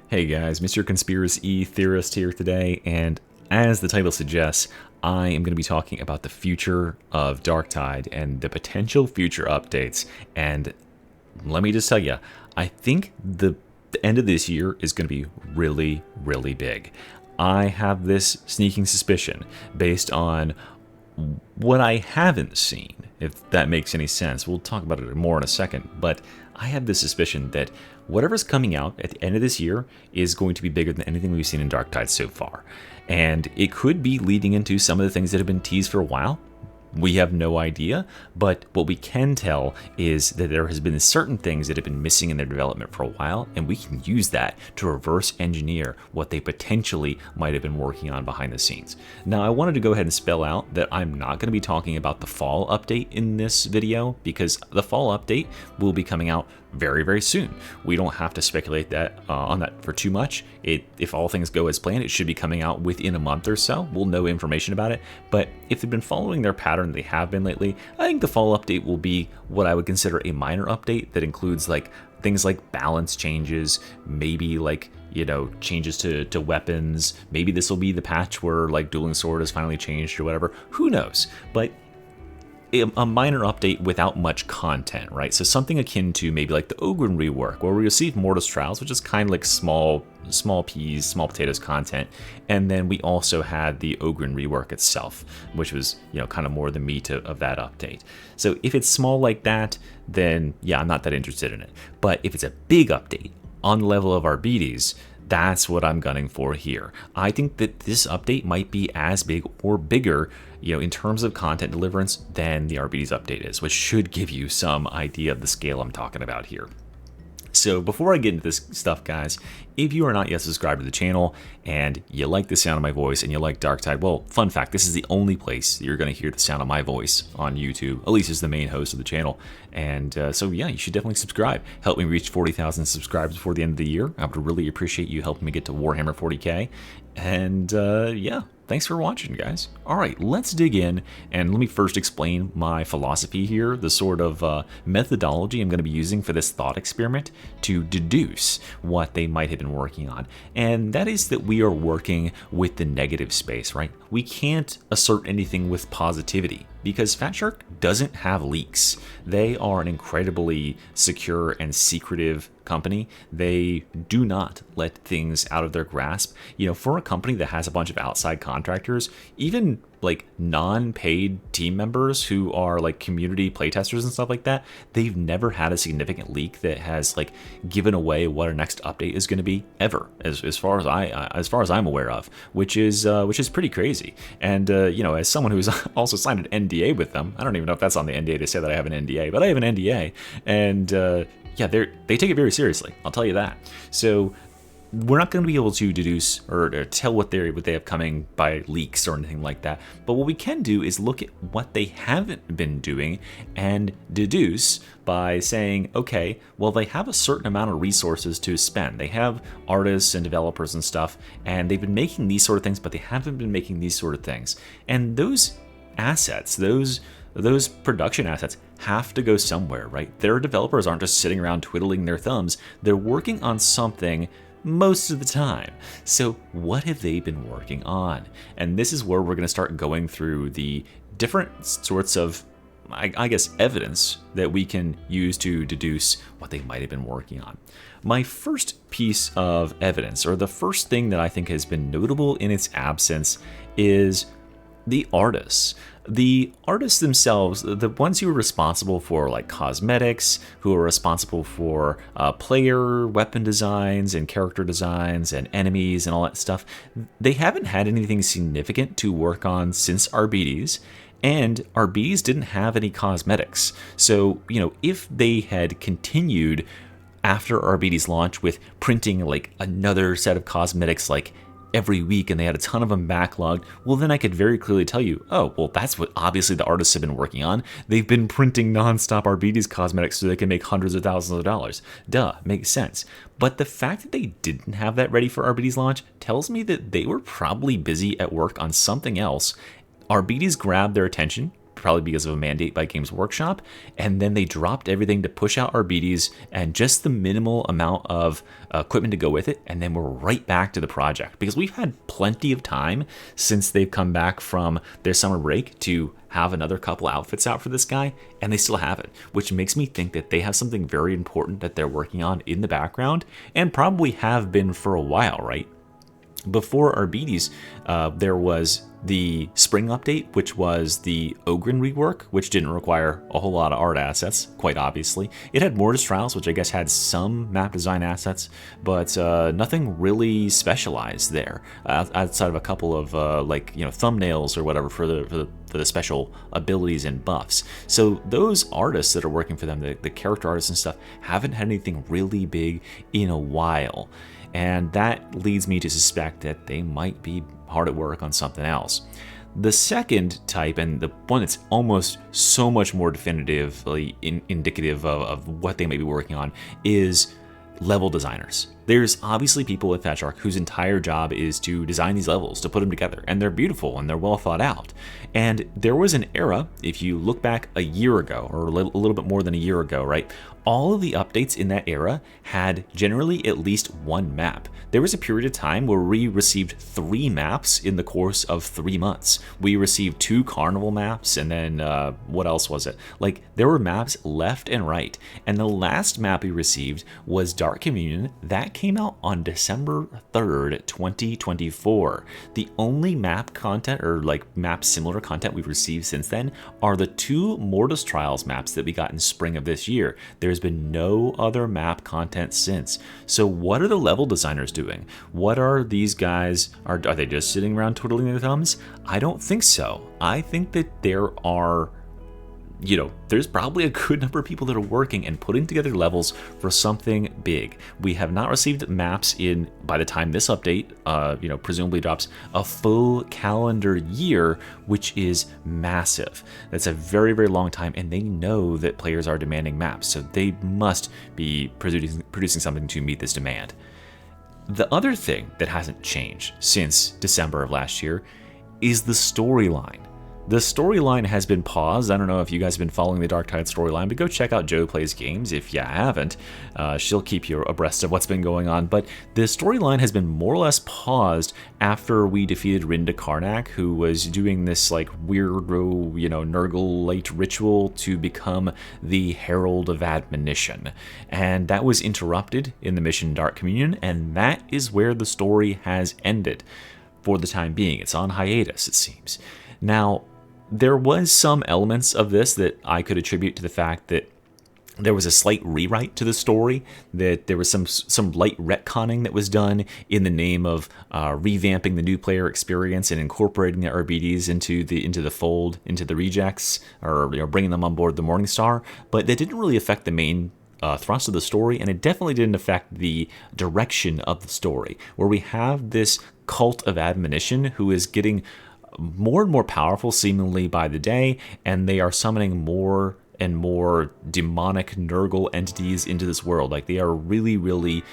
Hey guys, Mr. Conspiracy Theorist here today, and as the title suggests, I am going to be talking about the future of Darktide and the potential future updates. And let me just tell you, I think the end of this year is going to be really, really big. I have this sneaking suspicion based on what I haven't seen, if that makes any sense. We'll talk about it more in a second, but I have this suspicion that whatever's coming out at the end of this year is going to be bigger than anything we've seen in Darktide so far. And it could be leading into some of the things that have been teased for a while. We have no idea, but what we can tell is that there has been certain things that have been missing in their development for a while, and we can use that to reverse engineer what they potentially might have been working on behind the scenes. Now, I wanted to go ahead and spell out that I'm not going to be talking about the fall update in this video, because the fall update will be coming out very, very soon. We don't have to speculate on that for too much. If all things go as planned, it should be coming out within a month or so. We'll know information about it. But if they've been following their pattern they have been lately, I think the fall update will be what I would consider a minor update that includes like things like balance changes, maybe like changes to weapons. Maybe this will be the patch where like dueling sword has finally changed or whatever. Who knows? But a minor update without much content, right? So something akin to maybe like the Ogren rework, where we receive Mortis Trials, which is kind of like small peas, small potatoes content, and then we also had the Ogren rework itself, which was kind of more the meat of that update. So if it's small like that, then yeah, I'm not that interested in it. But if it's a big update on the level of Arbites, that's what I'm gunning for here. I think that this update might be as big or bigger, in terms of content deliverance than the Arbites update is, which should give you some idea of the scale I'm talking about here. So before I get into this stuff, guys, if you are not yet subscribed to the channel and you like the sound of my voice and you like Darktide, well, fun fact, this is the only place you're going to hear the sound of my voice on YouTube, at least as the main host of the channel. And so yeah, you should definitely subscribe. Help me reach 40,000 subscribers before the end of the year. I would really appreciate you helping me get to Warhammer 40k. And yeah, thanks for watching, guys. All right, let's dig in, and let me first explain my philosophy here, the sort of methodology I'm going to be using for this thought experiment to deduce what they might have been working on. And that is that we are working with the negative space, right? We can't assert anything with positivity, because Fatshark doesn't have leaks. They are an incredibly secure and secretive company. They do not let things out of their grasp. For a company that has a bunch of outside contractors, even like non-paid team members who are like community playtesters and stuff like that, they've never had a significant leak that has like given away what our next update is going to be ever, as far as I'm aware of, which is pretty crazy. And as someone who's also signed an NDA with them, I don't even know if that's on the NDA to say that I have an NDA, but I have an NDA, and yeah, they take it very seriously, I'll tell you that. So we're not going to be able to deduce or tell what they have coming by leaks or anything like that. But what we can do is look at what they haven't been doing and deduce by saying, okay, well, they have a certain amount of resources to spend. They have artists and developers and stuff, and they've been making these sort of things, but they haven't been making these sort of things. And those assets, those production assets have to go somewhere, right? Their developers aren't just sitting around twiddling their thumbs. They're working on something most of the time. So what have they been working on? And this is where we're going to start going through the different sorts of, I guess, evidence that we can use to deduce what they might have been working on. My first piece of evidence, or the first thing that I think has been notable in its absence, is the artists. The artists themselves, the ones who are responsible for like cosmetics, who are responsible for player weapon designs and character designs and enemies and all that stuff, they haven't had anything significant to work on since Arbites. And Arbites didn't have any cosmetics. So, if they had continued after Arbites launch with printing like another set of cosmetics like every week, and they had a ton of them backlogged, well, then I could very clearly tell you, oh, well, that's what obviously the artists have been working on. They've been printing nonstop Arbites cosmetics so they can make hundreds of thousands of dollars. Duh, makes sense. But the fact that they didn't have that ready for Arbites launch tells me that they were probably busy at work on something else. Arbites grabbed their attention probably because of a mandate by Games Workshop, and then they dropped everything to push out Arbites and just the minimal amount of equipment to go with it, and then we're right back to the project, because we've had plenty of time since they've come back from their summer break to have another couple outfits out for this guy, and they still haven't, which makes me think that they have something very important that they're working on in the background, and probably have been for a while, right? Before Arbites, there was the spring update, which was the Ogren rework, which didn't require a whole lot of art assets, quite obviously. It had Mortis Trials, which I guess had some map design assets, but nothing really specialized there, outside of a couple of thumbnails or whatever for the special abilities and buffs. So those artists that are working for them, the character artists and stuff, haven't had anything really big in a while. And that leads me to suspect that they might be hard at work on something else. The second type, and the one that's almost so much more definitively indicative of what they may be working on, is level designers. There's obviously people at Fetchark whose entire job is to design these levels, to put them together, and they're beautiful and they're well thought out. And there was an era, if you look back a year ago, or a little bit more than a year ago, right? All of the updates in that era had generally at least one map. There was a period of time where we received 3 maps in the course of 3 months. We received 2 carnival maps, and then what else was it? Like, there were maps left and right. And the last map we received was Dark Communion. That came out on December 3rd, 2024. The only map content, or like map similar content we've received since then, are the 2 Mortis Trials maps that we got in spring of this year. There's been no other map content since. So what are the level designers doing? What are these guys, are they just sitting around twiddling their thumbs? I don't think so. I think that there are, there's probably a good number of people that are working and putting together levels for something big. We have not received maps by the time this update, presumably drops, a full calendar year, which is massive. That's a very, very long time, and they know that players are demanding maps, so they must be producing something to meet this demand. The other thing that hasn't changed since December of last year is the storyline. The storyline has been paused. I don't know if you guys have been following the Darktide storyline, but go check out Joe Plays Games if you haven't. She'll keep you abreast of what's been going on. But the storyline has been more or less paused after we defeated Rinda Karnak, who was doing this like weirdo, Nurgle-lite ritual to become the Herald of Admonition. And that was interrupted in the mission Dark Communion, and that is where the story has ended for the time being. It's on hiatus, it seems. Now, there was some elements of this that I could attribute to the fact that there was a slight rewrite to the story, that there was some light retconning that was done in the name of revamping the new player experience and incorporating the RBDs into the fold, into the rejects, or bringing them on board the Morningstar, but that didn't really affect the main thrust of the story, and it definitely didn't affect the direction of the story, where we have this cult of admonition who is getting more and more powerful seemingly by the day, and they are summoning more and more demonic Nurgle entities into this world. Like, they are really, really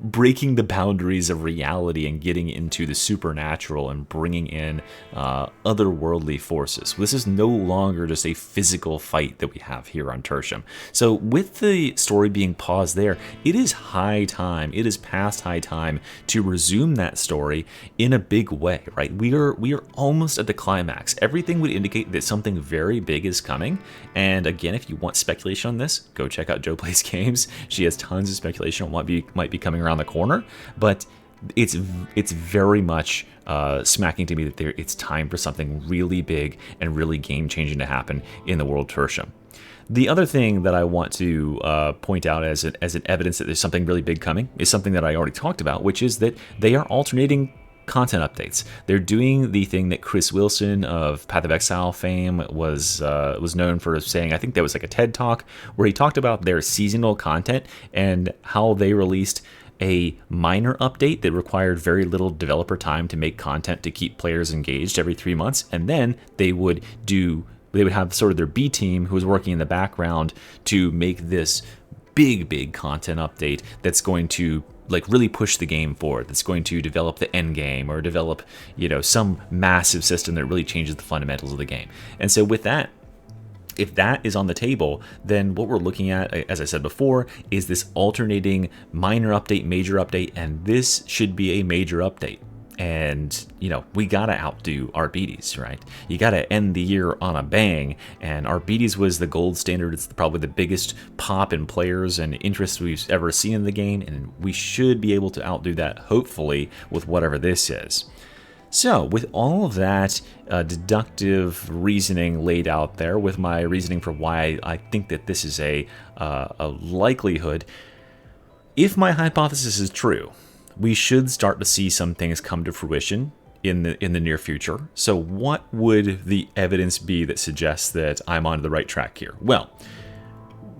breaking the boundaries of reality and getting into the supernatural and bringing in otherworldly forces. This is no longer just a physical fight that we have here on Tertium. So with the story being paused there, it is high time, it is past high time to resume that story in a big way, right? We are almost at the climax. Everything would indicate that something very big is coming. And again, if you want speculation on this, go check out Joe Plays Games. She has tons of speculation on what might be coming around the corner, but it's very much smacking to me that it's time for something really big and really game-changing to happen in the world Tertium. The other thing that I want to point out as an evidence that there's something really big coming is something that I already talked about, which is that they are alternating content updates. They're doing the thing that Chris Wilson of Path of Exile fame was known for saying. I think there was like a TED Talk where he talked about their seasonal content and how they released a minor update that required very little developer time to make content to keep players engaged every 3 months, and then they would have sort of their B team who was working in the background to make this big content update that's going to like really push the game forward, that's going to develop the end game or develop, some massive system that really changes the fundamentals of the game. And so with that, if that is on the table, then what we're looking at, as I said before, is this alternating minor update, major update, and this should be a major update. And, we gotta outdo Arbites, right? You gotta end the year on a bang, and Arbites was the gold standard. It's probably the biggest pop in players and interest we've ever seen in the game, and we should be able to outdo that, hopefully, with whatever this is. So, with all of that deductive reasoning laid out there, with my reasoning for why I think that this is a likelihood, if my hypothesis is true, we should start to see some things come to fruition in the near future. So, what would the evidence be that suggests that I'm on the right track here? Well,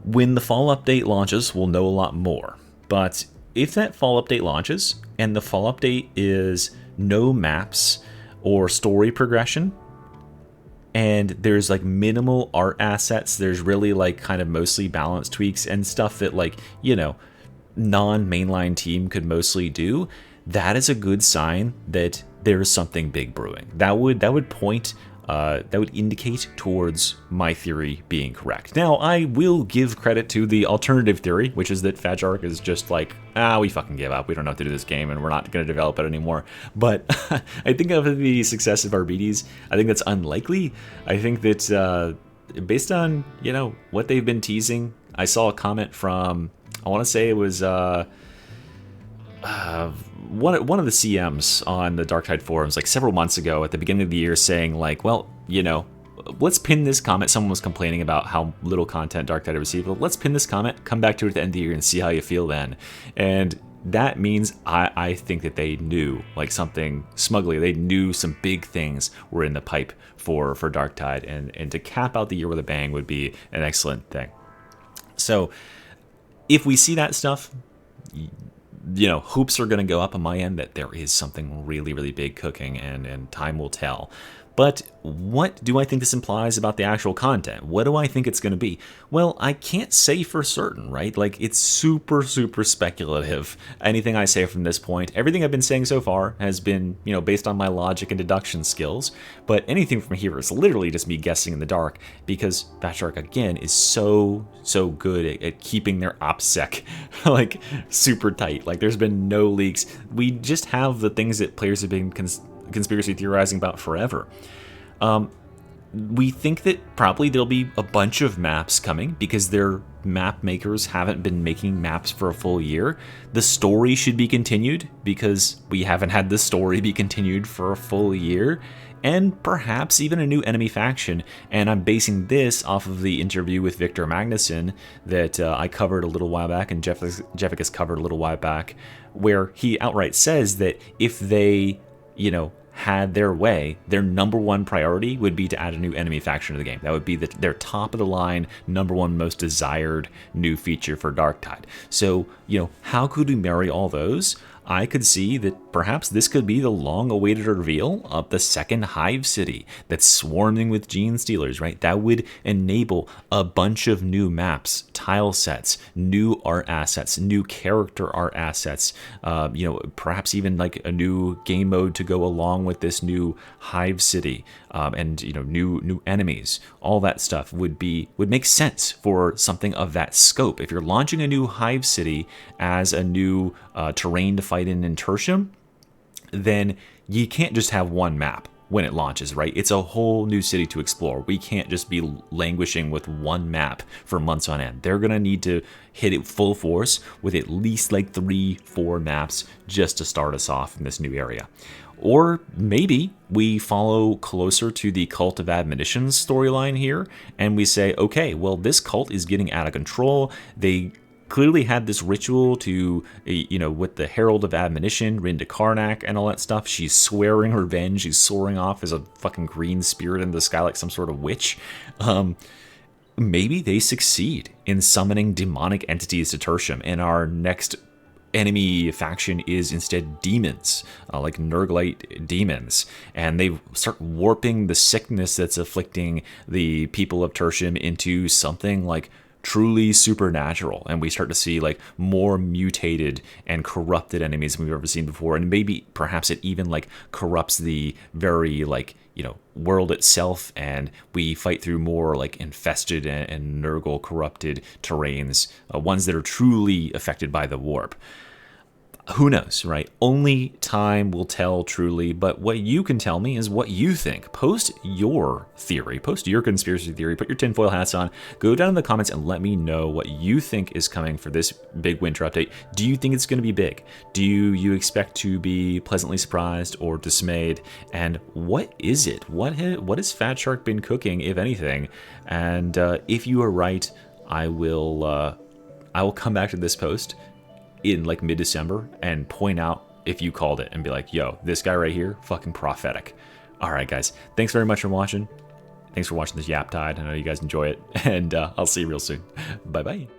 when the fall update launches, we'll know a lot more. But if that fall update launches and the fall update is no maps or story progression, and there's like minimal art assets, there's really like kind of mostly balance tweaks and stuff that like, non-mainline team could mostly do, that is a good sign that there's something big brewing. That would point that would indicate towards my theory being correct. Now, I will give credit to the alternative theory, which is that Fajark is just like, we fucking give up. We don't know how to do this game, and we're not going to develop it anymore. But I think of the success of Arbites, I think that's unlikely. I think that based on, what they've been teasing, I saw a comment from, I want to say it was one of the CMs on the Darktide forums like several months ago at the beginning of the year saying like, well, let's pin this comment. Someone was complaining about how little content Darktide received. Well, let's pin this comment, come back to it at the end of the year and see how you feel then. And that means I think that they knew like something smugly. They knew some big things were in the pipe for Darktide, and to cap out the year with a bang would be an excellent thing. So if we see that stuff, hoops are going to go up on my end that there is something really, really big cooking, and time will tell. But what do I think this implies about the actual content? What do I think it's going to be? Well, I can't say for certain, right? Like, it's super, super speculative. Anything I say from this point, everything I've been saying so far has been, based on my logic and deduction skills. But anything from here is literally just me guessing in the dark, because Fajark, again, is so good at keeping their OPSEC, like, super tight. Like, there's been no leaks. We just have the things that players have been conspiracy theorizing about forever. We think that probably there'll be a bunch of maps coming because their map makers haven't been making maps for a full year. The story should be continued because we haven't had the story be continued for a full year, and perhaps even a new enemy faction. And I'm basing this off of the interview with Victor Magnuson that I covered a little while back, and Jefficus covered a little while back, where he outright says that if they had their way, their number one priority would be to add a new enemy faction to the game. That would be their top of the line, number one most desired new feature for Darktide. So, how could we marry all those? I could see that perhaps this could be the long-awaited reveal of the second Hive City that's swarming with gene stealers, right? That would enable a bunch of new maps, tile sets, new art assets, new character art assets, perhaps even like a new game mode to go along with this new Hive City, and new enemies. All that stuff would make sense for something of that scope. If you're launching a new Hive City as a new terrain to fight in Tertium, then you can't just have one map when it launches, right? It's a whole new city to explore. We can't just be languishing with one map for months on end. They're gonna need to hit it full force with at least like 3-4 maps just to start us off in this new area. Or maybe we follow closer to the Cult of Admonition's storyline here, and we say, okay, well, this cult is getting out of control. They clearly had this ritual to, with the Herald of Admonition, Rinda Karnak, and all that stuff. She's swearing revenge. She's soaring off as a fucking green spirit in the sky like some sort of witch. Maybe they succeed in summoning demonic entities to Tertium, and our next enemy faction is instead demons, like Nurglite demons, and they start warping the sickness that's afflicting the people of Tertium into something like truly supernatural, and we start to see like more mutated and corrupted enemies than we've ever seen before, and maybe perhaps it even like corrupts the very like, you know, world itself, and we fight through more like infested and Nurgle corrupted terrains, ones that are truly affected by the warp. Who knows, right? Only time will tell truly, but what you can tell me is what you think. Post your theory, post your conspiracy theory, put your tinfoil hats on, go down in the comments and let me know what you think is coming for this big winter update. Do you think it's going to be big? Do you expect to be pleasantly surprised or dismayed? And what is it? What has Fat Shark been cooking, if anything? And if you are right, I will come back to this post in like mid-December and point out if you called it and be like, yo, this guy right here, fucking prophetic. All right, guys, thanks very much for watching. Thanks for watching this Yap Tide. I know you guys enjoy it, and I'll see you real soon. Bye-bye.